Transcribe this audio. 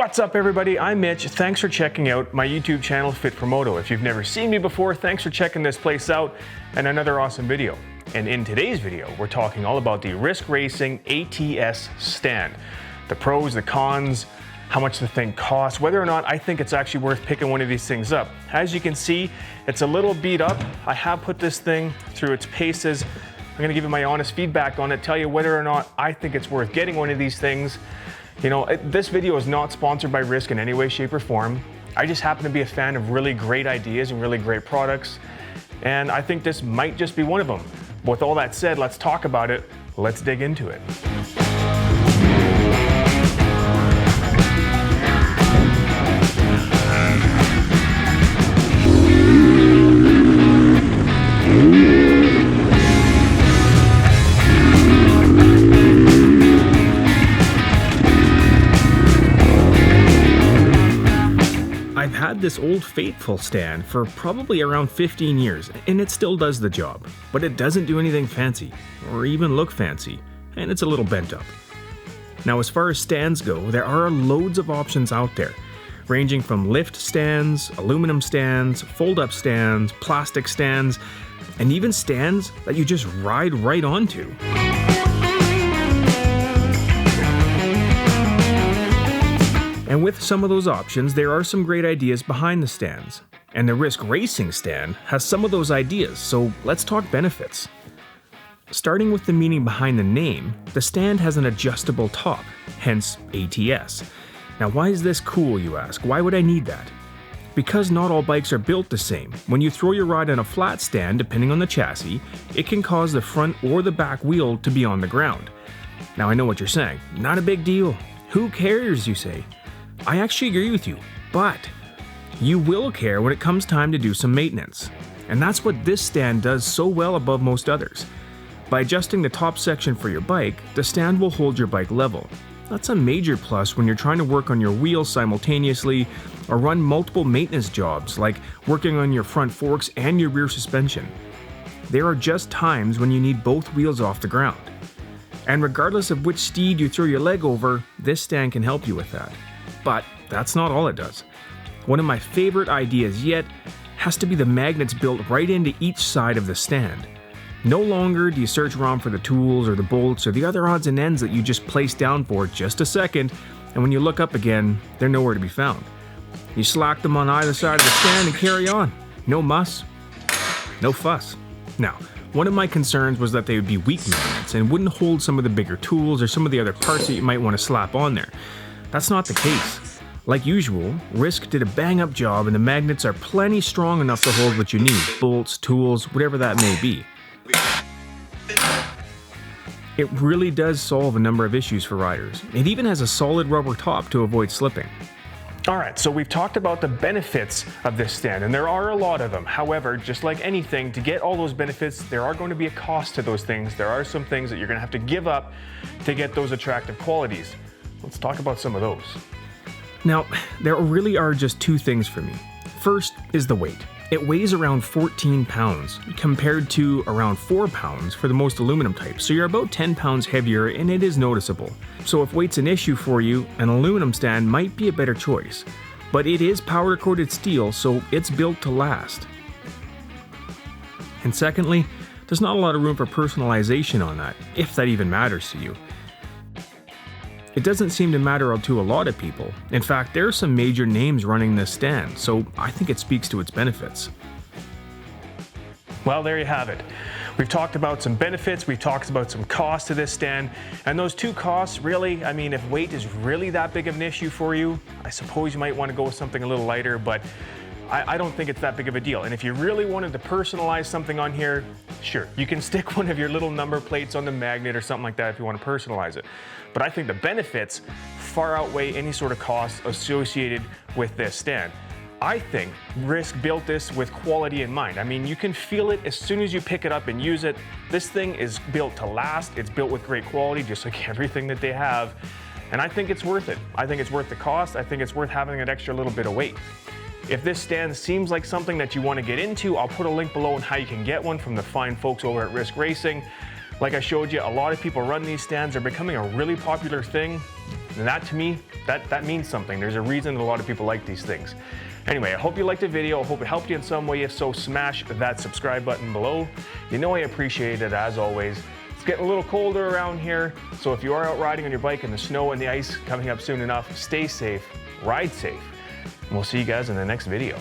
What's up everybody, I'm Mitch. Thanks for checking out my YouTube channel Fit for Moto. If you've never seen me before, thanks for checking this place out and another awesome video. And in today's video, we're talking all about the Risk Racing ATS stand. The pros, the cons, how much the thing costs, whether or not I think it's actually worth picking one of these things up. As you can see, it's a little beat up. I have put this thing through its paces. I'm gonna give you my honest feedback on it, tell you whether or not I think it's worth getting one of these things. You know, this video is not sponsored by Risk in any way, shape, or form. I just happen to be a fan of really great ideas and really great products, and I think this might just be one of them. With all that said, let's talk about it. Let's dig into it. I've had this old Faithful stand for probably around 15 years, and it still does the job, but it doesn't do anything fancy, or even look fancy, and it's a little bent up. Now, as far as stands go, there are loads of options out there, ranging from lift stands, aluminum stands, fold-up stands, plastic stands, and even stands that you just ride right onto. And with some of those options, there are some great ideas behind the stands. And the Risk Racing stand has some of those ideas, so let's talk benefits. Starting with the meaning behind the name, the stand has an adjustable top, hence ATS. Now why is this cool, you ask? Why would I need that? Because not all bikes are built the same. When you throw your ride on a flat stand, depending on the chassis, it can cause the front or the back wheel to be on the ground. Now I know what you're saying, not a big deal. Who cares, you say? I actually agree with you, but you will care when it comes time to do some maintenance. And that's what this stand does so well above most others. By adjusting the top section for your bike, the stand will hold your bike level. That's a major plus when you're trying to work on your wheels simultaneously or run multiple maintenance jobs like working on your front forks and your rear suspension. There are just times when you need both wheels off the ground. And regardless of which steed you throw your leg over, this stand can help you with that. But that's not all it does. One of my favorite ideas yet has to be the magnets built right into each side of the stand. No longer do you search around for the tools or the bolts or the other odds and ends that you just place down for just a second, and when you look up again, they're nowhere to be found. You slack them on either side of the stand and carry on. No muss, no fuss. Now, one of my concerns was that they would be weak magnets and wouldn't hold some of the bigger tools or some of the other parts that you might want to slap on there. That's not the case. Like usual, Risk did a bang-up job and the magnets are plenty strong enough to hold what you need, bolts, tools, whatever that may be. It really does solve a number of issues for riders. It even has a solid rubber top to avoid slipping. Alright, so we've talked about the benefits of this stand, and there are a lot of them. However, just like anything, to get all those benefits, there are going to be a cost to those things. There are some things that you're going to have to give up to get those attractive qualities. Let's talk about some of those. Now, there really are just two things for me. First is the weight. It weighs around 14 pounds, compared to around 4 pounds for the most aluminum types, so you're about 10 pounds heavier and it is noticeable. So if weight's an issue for you, an aluminum stand might be a better choice. But it is powder-coated steel, so it's built to last. And secondly, there's not a lot of room for personalization on that, if that even matters to you. It doesn't seem to matter to a lot of people. In fact, there are some major names running this stand, so I think it speaks to its benefits. Well, there you have it. We've talked about some benefits, we've talked about some costs to this stand, and those two costs really, I mean, if weight is really that big of an issue for you, I suppose you might want to go with something a little lighter, but I don't think it's that big of a deal. And if you really wanted to personalize something on here, sure, you can stick one of your little number plates on the magnet or something like that if you want to personalize it. But I think the benefits far outweigh any sort of costs associated with this stand. I think Risk built this with quality in mind. I mean, you can feel it as soon as you pick it up and use it. This thing is built to last. It's built with great quality, just like everything that they have. And I think it's worth it. I think it's worth the cost. I think it's worth having that extra little bit of weight. If this stand seems like something that you want to get into, I'll put a link below on how you can get one from the fine folks over at Risk Racing. Like I showed you, a lot of people run these stands. They're becoming a really popular thing. And that to me, that means something. There's a reason that a lot of people like these things. Anyway, I hope you liked the video. I hope it helped you in some way. If so, smash that subscribe button below. You know I appreciate it as always. It's getting a little colder around here, so if you are out riding on your bike in the snow and the ice coming up soon enough, stay safe, ride safe, and we'll see you guys in the next video.